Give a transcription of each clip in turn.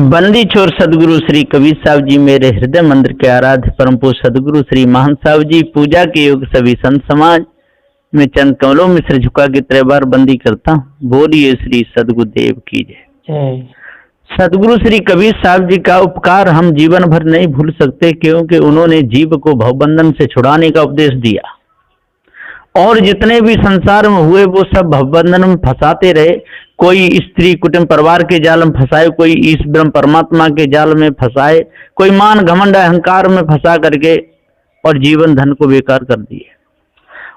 बंदी छोर सदगुरु श्री कबीर साहब जी मेरे हृदय मंदिर के आराध्य परम पूज्य सदगुरु श्री महान साहब जी पूजा के योग सभी संत समाज में चंद कमलों में सिर झुका के 3 बार बंदी करता हूँ। बोलिए श्री सदगुरुदेव की जय। सदगुरु श्री कबीर साहब जी का उपकार हम जीवन भर नहीं भूल सकते, क्योंकि उन्होंने जीव को भवबंधन से छुड़ाने का उपदेश दिया और जितने भी संसार में हुए वो सब भवबंधन में फंसाते रहे। कोई स्त्री कुटुंब परिवार के जाल में फंसाए, कोई ईश ब्रह्म परमात्मा के जाल में फंसाए, कोई मान घमंड अहंकार में फंसा करके और जीवन धन को बेकार कर दिए।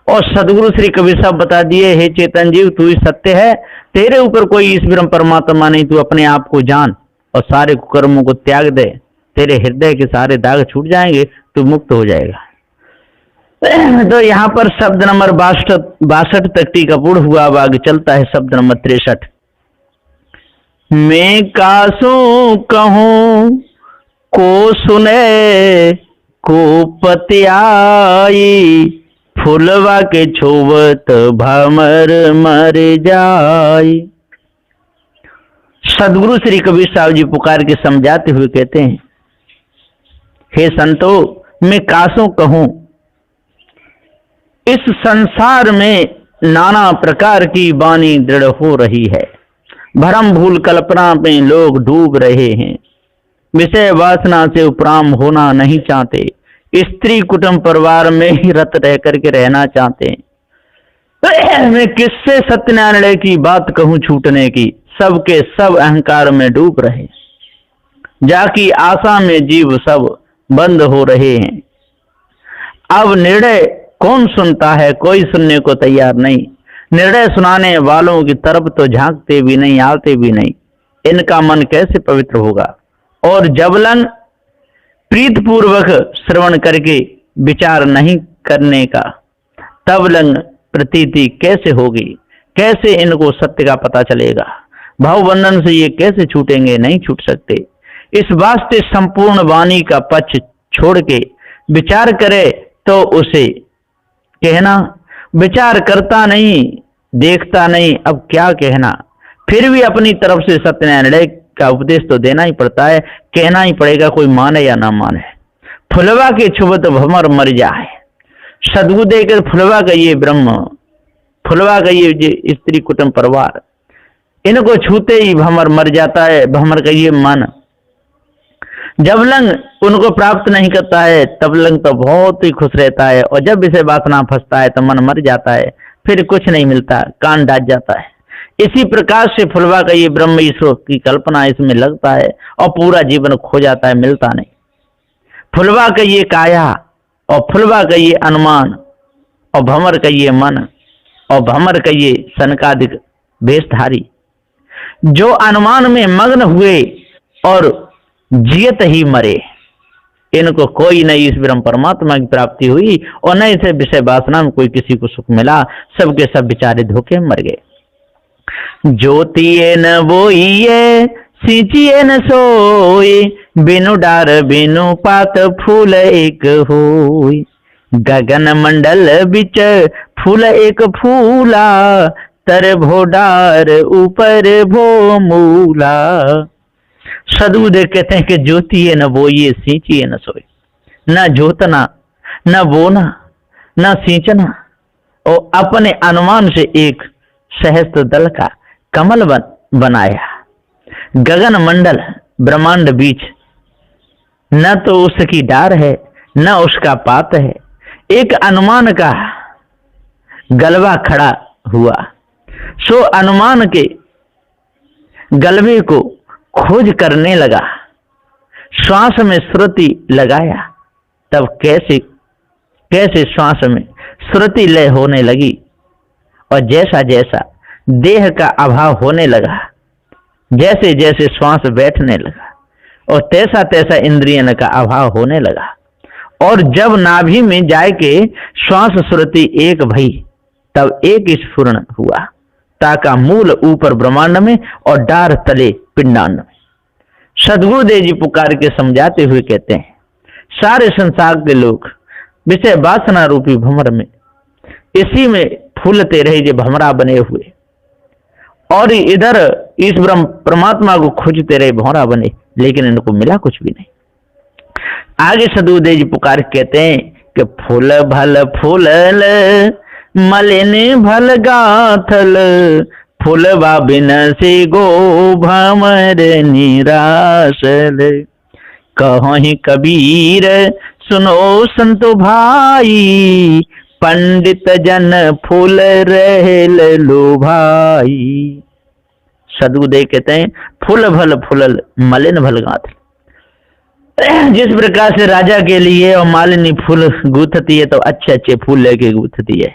और सदगुरु श्री कबीर साहब बता दिए, हे चेतन जीव तू ही सत्य है, तेरे ऊपर कोई ईश ब्रह्म परमात्मा नहीं, तू अपने आप को जान और सारे कुकर्मों को त्याग दे, तेरे हृदय के सारे दाग छूट जाएंगे, तू मुक्त हो जाएगा। तो यहाँ पर शब्द नंबर 62 तक टीका पूर्ण हुआ। अब आगे चलता है शब्द नंबर 63। मैं कासू कहूं को सुने को पतियाई, फुलवा के छोवत भमर मर जाई। सदगुरु श्री कबीर साहब जी पुकार के समझाते हुए कहते हैं, हे संतो मैं कासों कहूं, इस संसार में नाना प्रकार की वाणी दृढ़ हो रही है, भ्रम भूल कल्पना में लोग डूब रहे हैं, विषय वासना से उपराम होना नहीं चाहते, स्त्री कुटुंब परिवार में ही रत रह करके रहना चाहते हैं। मैं किससे सत्यनारायण की बात कहूं छूटने की, सबके सब अहंकार में डूब रहे, जाकी आशा में जीव सब बंद हो रहे हैं। अब निर्णय कौन सुनता है, कोई सुनने को तैयार नहीं, निर्णय सुनाने वालों की तरफ तो झांकते भी नहीं, आते भी नहीं, इनका मन कैसे पवित्र होगा। और जबलन प्रीतपूर्वक श्रवण करके विचार नहीं करने का तबलन प्रतीति कैसे होगी, कैसे इनको सत्य का पता चलेगा, भवबंधन से ये कैसे छूटेंगे, नहीं छूट सकते। इस वास्ते संपूर्ण वाणी का पक्ष छोड़ के विचार करे तो उसे कहना, विचार करता नहीं, देखता नहीं, अब क्या कहना। फिर भी अपनी तरफ से सत्यनारायण का उपदेश तो देना ही पड़ता है, कहना ही पड़ेगा, कोई माने या ना माने। फुलवा के छुबत भमर मर जाए। सदगुरुदेव के फुलवा का ये ब्रह्म, फुलवा का ये स्त्री कुटुंब परिवार, इनको छूते ही भमर मर जाता है। भमर का ये मन जब लंग उनको प्राप्त नहीं करता है तब लंग तो बहुत ही खुश रहता है, और जब इसे वासना फंसता है तो मन मर जाता है, फिर कुछ नहीं मिलता, कान डाज जाता है। इसी प्रकार से फुलवा का ये ब्रह्म ईश्वर की कल्पना इसमें लगता है और पूरा जीवन खो जाता है, मिलता नहीं। फुलवा का ये काया और फुलवा का ये अनुमान और भमर का ये मन और भमर का ये सनकादिक वेशधारी, जो अनुमान में मग्न हुए और जियत ही मरे, इनको कोई न इस ब्रह्म परमात्मा की प्राप्ति हुई और न इसे विषय वासना में कोई किसी को सुख मिला, सबके सब बेचारे धोखे मर गए। ज्योतिए न बोइए सींचिए न सोई, बिनु डार बिनु पात फूल एक होई, गगन मंडल बिच फूल एक फूला, तर भो डार ऊपर भो मूला। सदगुरुदेव कहते हैं कि ज्योतिए न बोइए सींचिए न सोए, न जोतना न बोना न सींचना, और अपने अनुमान से एक सहस्त्र दल का कमल बनाया। गगन मंडल ब्रह्मांड बीच, न तो उसकी डार है न उसका पात है, एक अनुमान का गलबा खड़ा हुआ। सो अनुमान के गलबे को खोज करने लगा, श्वास में श्रुति लगाया, तब कैसे कैसे श्वास में श्रुति लय होने लगी, और जैसा जैसा देह का अभाव होने लगा, जैसे जैसे श्वास बैठने लगा, और तैसा तैसा इंद्रियन का अभाव होने लगा। और जब नाभि में जाके श्वास श्रुति एक भई, तब एक स्फुरण हुआ, ताका मूल ऊपर ब्रह्मांड में और डार तले पिंडांड में। सदगुरुदेव जी पुकार के समझाते हुए कहते हैं, सारे संसार के लोग विषय वासना रूपी भंवर में इसी में फूलते रहे जो भंवरा बने हुए, और इधर इस ब्रह्म परमात्मा को खोजते रहे भंवरा बने, लेकिन इनको मिला कुछ भी नहीं। आगे सदगुरुदेव जी पुकार कहते हैं कि फूल भल फूलल मलिन भल गाथल फूलवा बिन से गो भमर निराशल। कहीं कबीर सुनो संतो भाई पंडित जन फूल रहल लो भाई। सदगुरुदेव कहते हैं फूल भल फूलल मलिन भल गाथल। जिस प्रकार से राजा के लिए और मालिनी फूल गूंथती है तो अच्छे अच्छे फूल लेके गूंथती है।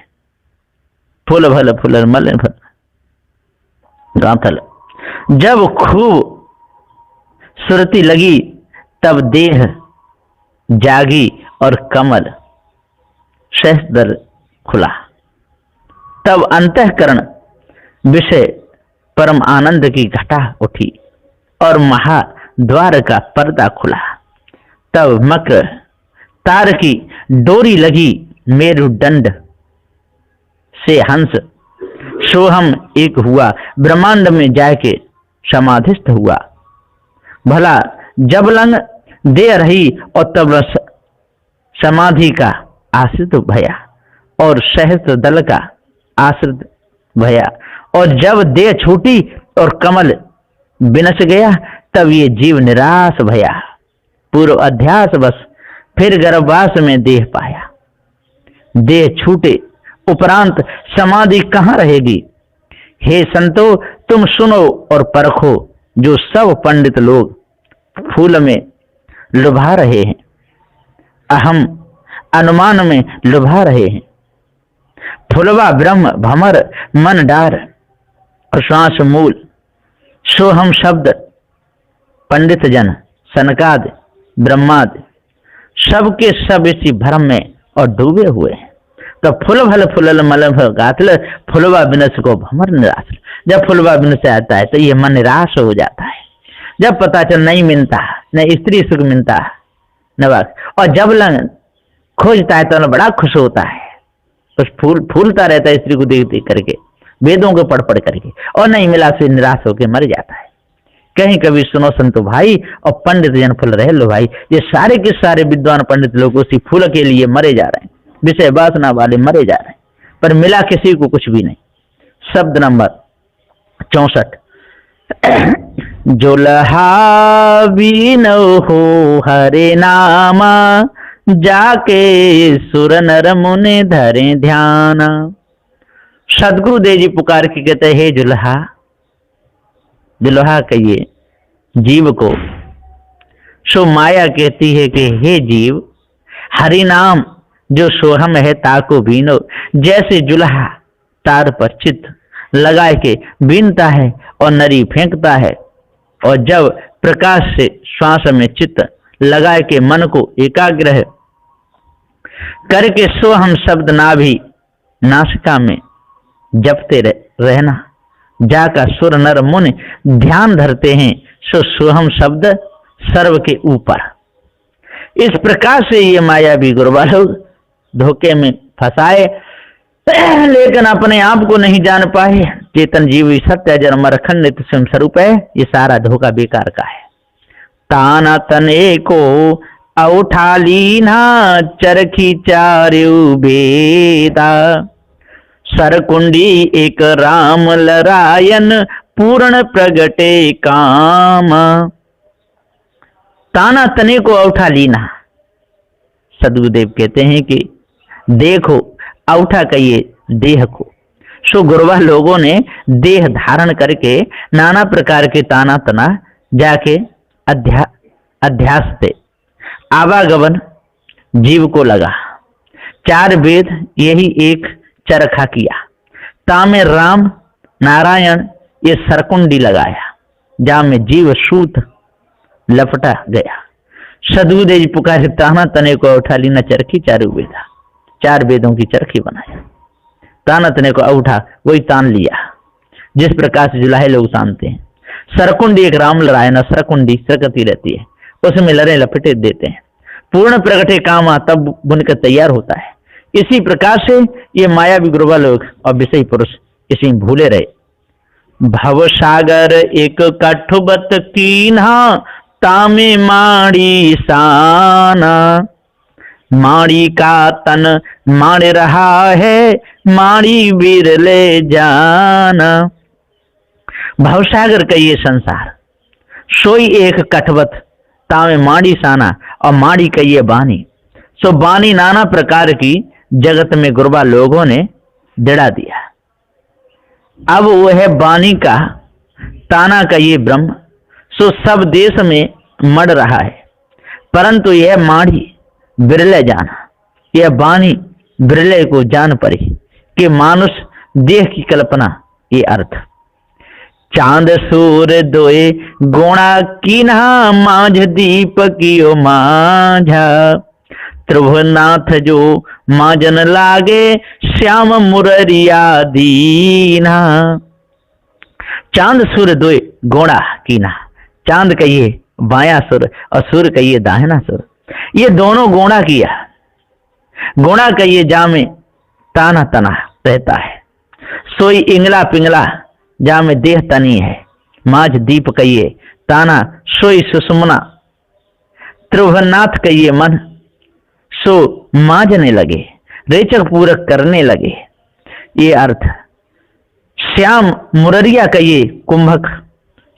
फूल भल फूलल मलिन भल गाथल। जब खूब सुरती लगी तब देह जागी और कमल सहस्त्र खुला। तब अंतःकरण विषय परम आनंद की घटा उठी और महाद्वार का पर्दा खुला। तब मकर तार की डोरी लगी मेरुदंड से हंस सोहम एक हुआ ब्रह्मांड में जाके समाधिस्थ हुआ। भला जब लंग दे रही और तब समाधि का आश्रित भया और सहस्त्र दल का आश्रित भया। और जब देह छूटी और कमल विनस गया तब ये जीव निराश भया। पूर्व अध्यास बस फिर गर्भवास में देह पाया। देह छूटे उपरांत समाधि कहाँ रहेगी। हे संतो तुम सुनो और परखो जो सब पंडित लोग फूल में लुभा रहे हैं, अहम अनुमान में लुभा रहे हैं। फुलवा ब्रह्म भमर मन डार और श्वास मूल सोहम शब्द पंडित जन सनकाद ब्रह्माद सबके सब इसी भ्रम में और डूबे हुए हैं। तो फुल भल फुलल मल भल गाथल फुलवा विनस को भमर निराश। जब फुलवा विनस आता है तो ये मन निराश हो जाता है। जब पता चल नहीं मिलता न स्त्री सुख मिलता न बात, और जब लंग खोजता है तो बड़ा खुश होता है। तो फूलता रहता है स्त्री को देख देख करके, वेदों को पढ़ पढ़ करके, और नहीं मिला से निराश होकर मर जाता है। कहीं कभी सुनो संतो भाई और पंडित जन फूल रहे लो भाई। ये सारे के सारे विद्वान पंडित लोग उसी फूल के लिए मरे जा रहे हैं, विषय वासना वाले मरे जा रहे हैं, पर मिला किसी को कुछ भी नहीं। शब्द नंबर 64। जोलहा बीनो हो हरे नामा जाके सुर नर मुनि धरे ध्यान। सदगुरुदेव जी पुकार के कहते हे जुल्हा, जुल्हा कहिए जीव को। सो माया कहती है कि हे जीव हरि नाम जो सोहम है ताको बीनो। जैसे जुल्हा तार पर चित्त लगाए के बीनता है और नरी फेंकता है, और जब प्रकाश से श्वास में चित्त लगाए के मन को एकाग्र करके सोहम शब्द नाभि नासिका में जपते रहना, जाकर सुर नर मुनि ध्यान धरते हैं। सो सोहम शब्द सर्व के ऊपर। इस प्रकार से ये माया भी गुरुवा लोग धोखे में फंसाए, लेकिन अपने आप को नहीं जान पाए। चेतन जीव सत्य जन्म अखंड नित्य स्वयं स्वरूप है। ये सारा धोखा बेकार का है। ताना तने को औठा लीना चरखी चार्यु बेदा। सरकुंडी एक राम लरायन पूर्ण प्रगटे काम। ताना तने को औठा लीना। सदगुरुदेव कहते हैं कि देखो औठा कहिए देह को। सो गुरुवा लोगों ने देह धारण करके नाना प्रकार के ताना तना जाके अध्यास थे। आवागमन जीव को लगा। 4 वेद यही एक चरखा किया। तामे राम नारायण ये सरकुंडी लगाया, जहां में जीव सूत लपटा गया। सदगुरुदेव पुकारे ताना तने को उठा लीना चरखी चारू वेदा। 4 वेदों की चरखी बनाया। ताना तने को उठा वही तान लिया, जिस प्रकार से जुलाहे लोग तानते हैं। सरकुंडी एक राम लरायन, सरकुंडी सरकती रहती है, उसमें लरे लपेटे देते हैं। पूर्ण प्रगटे काम तब बुनकर तैयार होता है। इसी प्रकार से ये मायावी गुरुवा लोग और विषय पुरुष इसी भूले रहे। भव सागर एक कठुबत कीन्हा तामे माड़ी साना। माड़ी का तन माड़ रहा है, माड़ी बिरले जाना। भवसागर का ये संसार सोई एक कठवत, तामे माड़ी साना, और माड़ी कहिए बानी। सो बानी नाना प्रकार की जगत में गुरबा लोगों ने जड़ा दिया। अब वह बानी का ताना कहिए ब्रह्म, सो सब देश में मड़ रहा है, परंतु यह माड़ी बिरले जाना, यह बानी बिरले को जान पड़ी कि मानुष देह की कल्पना। ये अर्थ चांद सूर दोए गोणा कीन्हा, माझ दीप कियो माझा। त्रिभुवनाथ जो माजन लागे, श्याम मुररिया दीना। चांद सूर दोए गोणा कीन्हा, चांद कहिए बाया सुर और सूर कहिए दाहिना सुर, ये दोनों गोणा किया। गोणा कहिए जामे ताना तना रहता है, सोई इंगला पिंगला जामे देह तनी है। माझ दीप कहिए ताना, सोई सुषुम्ना। त्रिभुवनाथ कहिए मन, सो माजने लगे, रेचक पूरक करने लगे। ये अर्थ श्याम मुररिया कहिए कुंभक,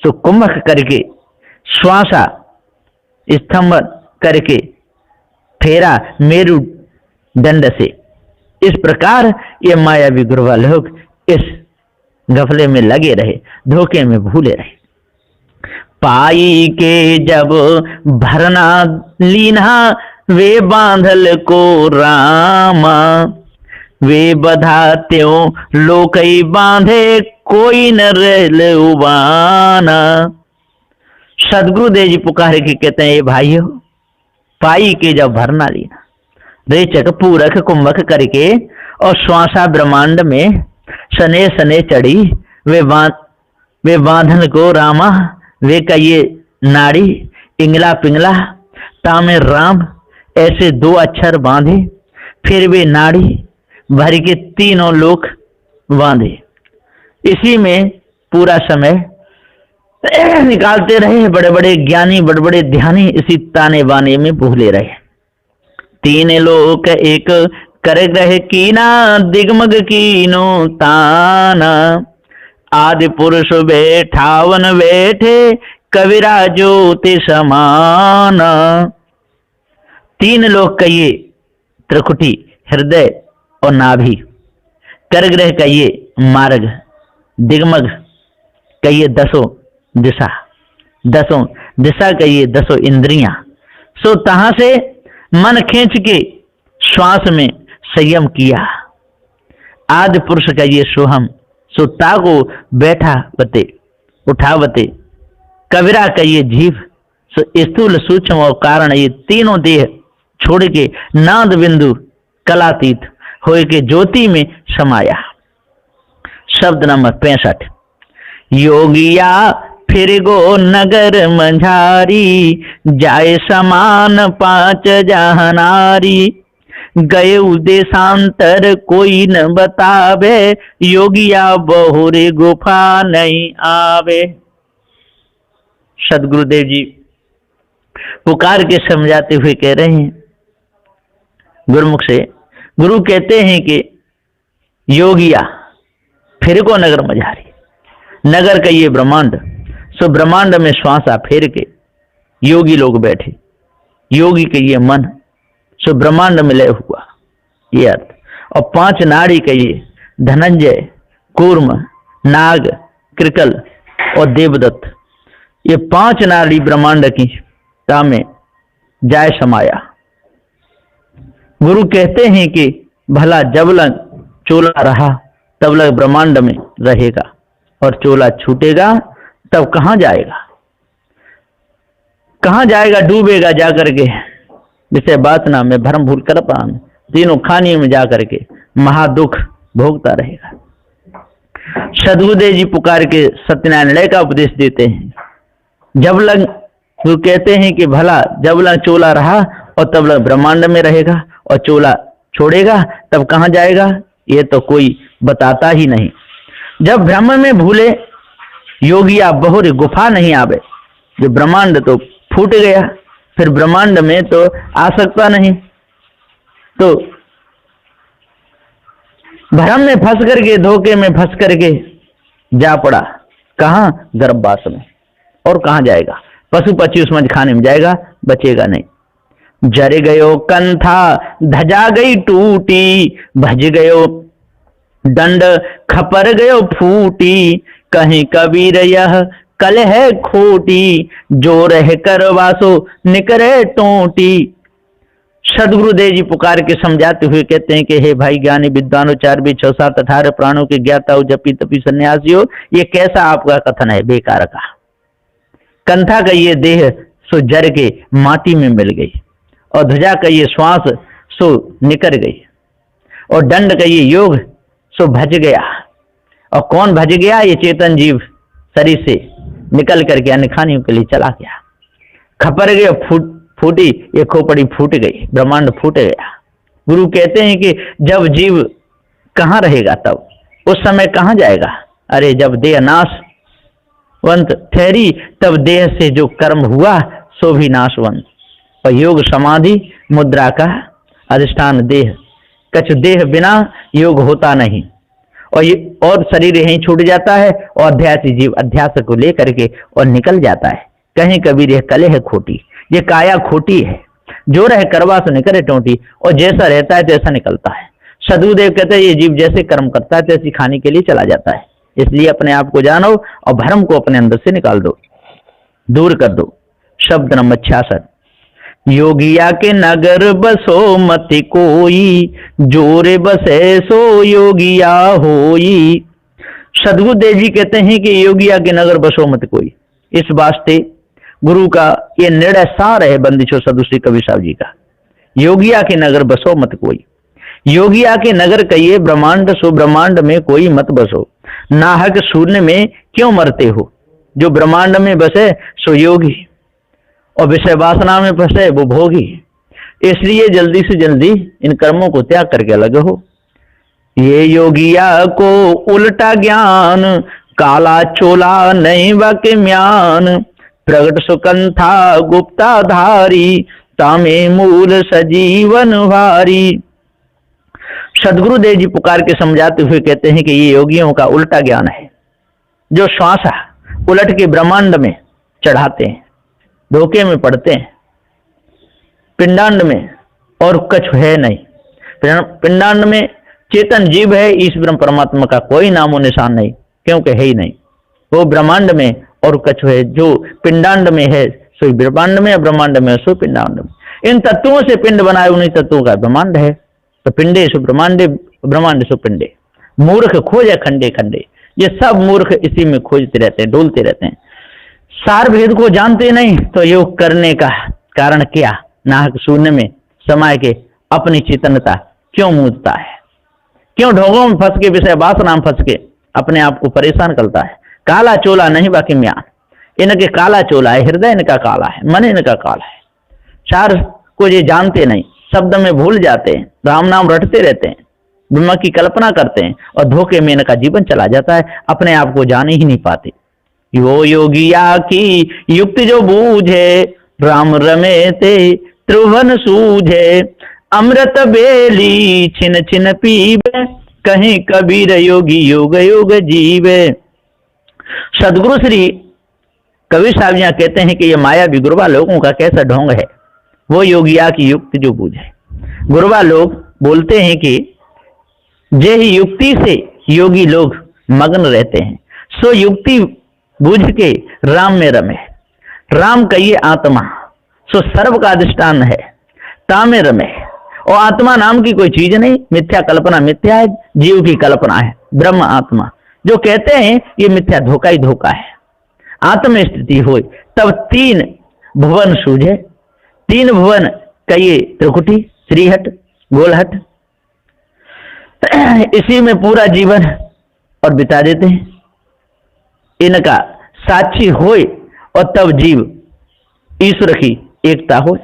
सो कुंभक करके श्वासा स्तंभ करके फेरा मेरु दंड से। इस प्रकार ये मायावी गुरबा लोग इस गफले में लगे रहे, धोखे में भूले रहे। पाई के जब भरना लीना, वे बांधल को रामा। वे बधात्यों लोकई बांधे, कोई न रेल उबाना। सदगुरुदेव जी पुकारे के कहते हैं, ये भाइयों पाई के जब भरना लीना, रेचक पूरक कुंभक करके और श्वासा ब्रह्मांड में सने सने चढ़ी, वे बांधन को रामा। वे कहिए नाड़ी इंगला पिंगला, तामे राम, ऐसे दो अक्षर बांधे। फिर वे नाड़ी भर के तीनों लोक बांधे। इसी में पूरा समय निकालते रहे। बड़े बड़े ज्ञानी, बड़े बड़े ध्यानी इसी ताने बाने में भूले रहे। तीन लोक एक कर ग्रह कीना, दिगमग कीनो ताना। आदि पुरुष बैठावन बैठे, कविरा ज्योति समाना। तीन लोक कहिए त्रिकुटी, हृदय और नाभि। करग्रह कहिए मार्ग, दिगमग कहिए दसों दिशा, दसों दिशा कहिए दसों इंद्रियां। सो तहां से मन खींच के श्वास में संयम किया। आदि पुरुष कहिए सोहम, सो ताको बैठा बते उठावते। कविरा कहिए जीव, सो स्थूल सूक्ष्म और कारण ये तीनों देह छोड़ के नाद बिंदु कलातीत होए के ज्योति में समाया। शब्द नंबर 65। योगिया फिर गो नगर मंझारी, जाए समान पांच जहनारी। गए देशांतर कोई न बतावे, योगिया बहुरे गुफा नहीं आवे। सदगुरुदेव जी पुकार के समझाते हुए कह रहे हैं गुरुमुख से। गुरु कहते हैं कि योगिया फिर को नगर मझारी, नगर का ये ब्रह्मांड, सो ब्रह्मांड में श्वासा फेर के योगी लोग बैठे। योगी के ये मन, सो ब्रह्मांड में लय हुआ, ये अर्थ। और पांच नाड़ी का ये धनंजय, कूर्म, नाग, कृकल और देवदत्त, ये पांच नाड़ी ब्रह्मांड की में जाय समाया। गुरु कहते हैं कि भला जब लग चोला रहा तब लग ब्रह्मांड में रहेगा, और चोला छूटेगा तब कहां जाएगा, कहां जाएगा, डूबेगा जाकर के विषय वासना में, भ्रम भूल कर पान तीनों खानियों में जाकर के महादुख भोगता रहेगा। सदगुरुदेव जी पुकार के सत्यनारायण लय का उपदेश देते हैं। जब लग वो कहते हैं कि भला जब लग चोला रहा और तब लग ब्रह्मांड में रहेगा, और चोला छोड़ेगा तब कहां जाएगा, ये तो कोई बताता ही नहीं। जब ब्रह्म में भूले योगिया बहुर गुफा नहीं आवे। जो ब्रह्मांड तो फूट गया, फिर ब्रह्मांड में तो आ सकता नहीं, तो भ्रम में फंस करके, धोखे में फंस करके जा पड़ा। कहां? गर्भवास में। और कहां जाएगा? पशु पक्षी उस मज खाने में जाएगा, बचेगा नहीं। जर गयो कंथा धजा गई टूटी, भज गयो दंड खपर गयो फूटी, कहीं कबीर यह कल है खोटी, जो रह कर वासो निकरे टोटी। सदगुरुदेव जी पुकार के समझाते हुए कहते हैं कि हे भाई ज्ञानी विद्वानों, 4 भी 6 7 18 प्राणों के ज्ञाता हो, जपी तपी सन्यासी हो, ये कैसा आपका कथन है बेकार का। कंथा का ये देह सो जर के माटी में मिल गई, और ध्वजा का ये श्वास सो निकल गई, और दंड का ये योग सो भज गया। और कौन भज गया? ये चेतन जीव शरीर से निकल करके अन्य खानियों के लिए चला गया। खपर गया, फूटी, ये खोपड़ी फूट गई, ब्रह्मांड फूट गया। गुरु कहते हैं कि जब जीव कहाँ रहेगा, तब उस समय कहाँ जाएगा? अरे जब देह नाशवंत ठहरी, तब देह से जो कर्म हुआ सो भी नाशवंत। और योग समाधि मुद्रा का अधिष्ठान देह, कछ देह बिना योग होता नहीं, और शरीर यहीं छूट जाता है, और अध्यासी जीव अध्यास को लेकर के और निकल जाता है। कहीं कबीर यह कले है खोटी, ये काया खोटी है, जो रहे करवा सो निकले टोटी, और जैसा रहता है तैसा निकलता है। सदगुरुदेव कहते हैं ये जीव जैसे कर्म करता है तैसे खाने के लिए चला जाता है। इसलिए अपने आप को जानो और भ्रम को अपने अंदर से निकाल दो, दूर कर दो। शब्द नंबर 66। योगिया के नगर बसो मति कोई, जोरे बसे सो योगिया होई। सदगुरुदेव जी कहते हैं कि योगिया के नगर बसो मत कोई। इस वास्ते गुरु का ये निर्णय सार है बंदिशो सदु श्री कबीर साहब जी का। योगिया के नगर बसो मत कोई। योगिया के नगर कहिए ब्रह्मांड सो, ब्रह्मांड में कोई मत बसो। नाहक शून्य में क्यों मरते हो? जो ब्रह्मांड में बसे सो योगी, और विषय वासना में फंसे वो भोगी। इसलिए जल्दी से जल्दी इन कर्मों को त्याग करके अलग हो। ये योगिया को उल्टा ज्ञान, काला चोला नहीं वाके म्यान। प्रगट सुकंथा गुप्ता धारी, तामे मूल सजीवन भारी। सदगुरुदेव जी पुकार के समझाते हुए कहते हैं कि ये योगियों का उल्टा ज्ञान है, जो श्वास उलट के ब्रह्मांड में चढ़ाते हैं, धोखे में पड़ते हैं। पिंडांड में और कुछ है नहीं, पिंडांड में चेतन जीव है, ईश्वर परमात्मा का कोई नामो निशान नहीं, क्योंकि है ही नहीं। वो ब्रह्मांड में और कुछ है, जो पिंडांड में है सो ब्रह्मांड में, ब्रह्मांड में सो पिंडांड में। इन तत्वों से पिंड बनाए, उन्हीं तत्वों का ब्रह्मांड है। तो पिंडे सो ब्रह्मांडे, ब्रह्मांड सो पिंडे। मूर्ख खोजे खंडे खंडे, ये सब मूर्ख इसी में खोजते रहते हैं, डोलते रहते हैं, सार भेद को जानते नहीं। तो योग करने का कारण क्या? नाहक शून्य में समय के अपनी चेतनता क्यों मूझता है? क्यों ढोंगों में फंस के, विषय वासना में फंस के अपने आप को परेशान करता है? काला चोला नहीं बाकी म्यान। इनके काला चोला है, हृदय इनका काला है, मन इनका काला है। सार को ये जानते नहीं, शब्द में भूल जाते हैं, राम नाम रटते रहते हैं, ब्रह्म की कल्पना करते हैं, और धोखे में इनका जीवन चला जाता है, अपने आप को जान ही नहीं पाते। यो योगिया की युक्ति जो बूझे, राम रमे ते त्रिभुवन सूझे। अमृत बेली छिन छिन पीवे, कहीं कबीर योगी योग योग जीवे। सदगुरु श्री कबीर साहब यहाँ कहते हैं कि ये माया भी गुरुवा लोगों का कैसा ढोंग है, वो योगिया की युक्ति जो बूझे। गुरुवा लोग बोलते हैं कि जे ही युक्ति से योगी लोग मग्न रहते हैं, सो युक्ति बूझ के राम में रमे। राम कहिए आत्मा, सो सर्व का अधिष्ठान है, तामे रमे। और आत्मा नाम की कोई चीज नहीं, मिथ्या कल्पना मिथ्या है, जीव की कल्पना है ब्रह्म आत्मा। जो कहते हैं ये मिथ्या, धोखा ही धोखा है। आत्म स्थिति हो तब 3 भुवन सूझे। 3 भुवन कहिए त्रिकुटी, श्रीहट, गोलहट, इसी में पूरा जीवन और बिता देते हैं। इनका साक्षी होए और तब जीव ईश्वर की एकता हो।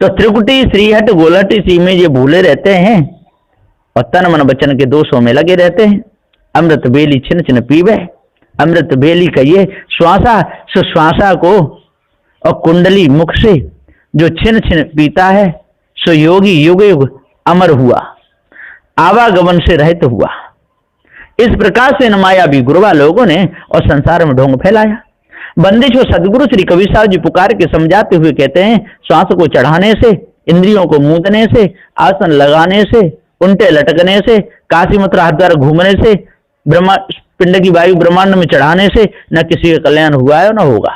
तो त्रिकुटी, श्रीहट, गोलहट इसी में ये भूले रहते हैं और तन मन वचन के दोषों में लगे रहते हैं। अमृत बेली छिन छिन पीवे। अमृत बेली कहिए श्वासा, सो श्वासा को और कुंडली मुख से जो छिन छिन पीता है, सो योगी युग युग अमर हुआ, आवागमन से रहित हुआ। इस प्रकार से इन मायावी गुरुवा लोगों ने और संसार में ढोंग फैलाया। बंदी छोड़ सदगुरु श्री कबीर साहब जी पुकार के समझाते हुए कहते हैं, श्वास को चढ़ाने से, इंद्रियों को मूंदने से, आसन लगाने से, उल्टे लटकने से, काशी मथुरा हरिद्वार घूमने से, ब्रह्मा पिंड की वायु ब्रह्मांड में चढ़ाने से न किसी का कल्याण हुआ है न होगा।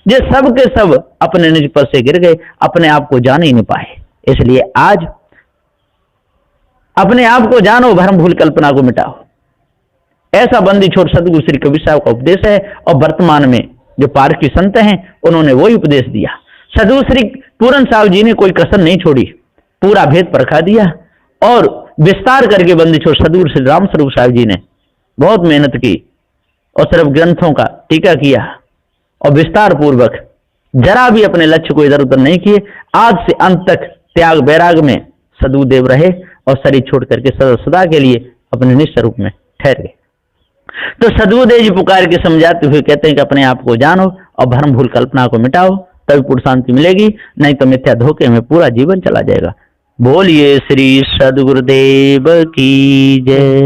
ये सब के सब अपने निज पर से गिर गए, अपने आप को जान ही नहीं पाए। इसलिए आज अपने आप को जानो, भ्रम भूल कल्पना को मिटाओ। ऐसा बंदी छोड़ सदगुरु श्री कबीर साहब का उपदेश है। और वर्तमान में जो पारकी संत हैं उन्होंने वही उपदेश दिया। सदगुरु श्री पूरन साहब जी ने कोई कसर नहीं छोड़ी, पूरा भेद परखा दिया और विस्तार करके बंदी छोड़ सदगुरु श्री राम स्वरूप साहब जी ने बहुत मेहनत की और सिर्फ ग्रंथों का टीका किया और विस्तार पूर्वक जरा भी अपने लक्ष्य को इधर उधर नहीं किए। आज से अंत तक त्याग बैराग में सदगुरुदेव रहे और शरीर छोड़ करके सदा सदा के लिए अपने निज स्वरूप में ठहर गए। तो सदगुरुदेव जी पुकार के समझाते हुए कहते हैं कि अपने आप को जानो और भ्रम भूल कल्पना को मिटाओ, तभी पूर्ण शांति मिलेगी, नहीं तो मिथ्या धोखे में पूरा जीवन चला जाएगा। बोलिए श्री सदगुरुदेव की जय।